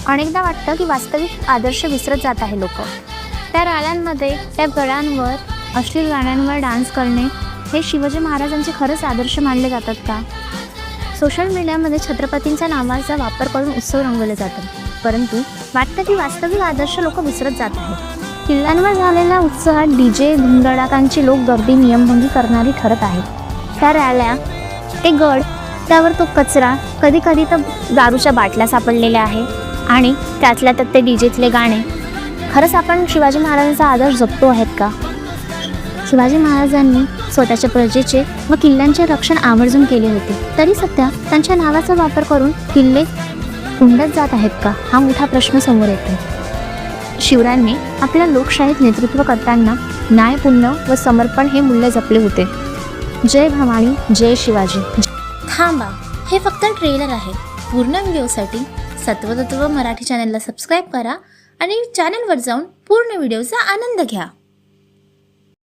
अनेकदा वाटतं की वास्तविक आदर्श विसरत जात आहे लोक. त्या रॅल्यांमध्ये, त्या गळ्यांवर, अश्लील गाण्यांवर डान्स करणे हे शिवाजी महाराजांचे खरंच आदर्श मानले जातात का? सोशल मीडियामध्ये छत्रपतींच्या नावाचा वापर करून उत्सव रंगवले जातात, परंतु वाटतं की वास्तविक आदर्श लोक विसरत जात आहेत. किल्ल्यांवर झालेल्या उत्साहात डीजे धुमधडाकांची लोक गर्दी नियमभंगी करणारी ठरत आहेत. त्या रॅल्या, ते गड, त्यावर तो कचरा, कधी कधी तर दारूच्या बाटल्या सापडलेल्या आहे आणि त्यातल्या त्यात ते डीजेतले गाणे. खरंच आपण शिवाजी महाराजांचा आदर्श जपतो आहेत का? शिवाजी महाराजांनी स्वतःच्या प्रजेचे व किल्ल्यांचे रक्षण आवर्जून केले होते, तरी सध्या त्यांच्या नावाचा वापर करून किल्ले उंडत जात आहेत का, हा मोठा प्रश्न समोर येतो. शिवरायांनी आपल्या लोकशाहीत नेतृत्व करताना न्याय, पुण्य व समर्पण हे मूल्य जपले होते. जय भवानी, जय शिवाजी. थांबा, हे फक्त ट्रेलर आहे. पूर्ण व्हिडिओसाठी सत्वतत्व मराठी चॅनलला सबस्क्राईब करा आणि चॅनलवर जाऊन पूर्ण व्हिडिओचा आनंद घ्या.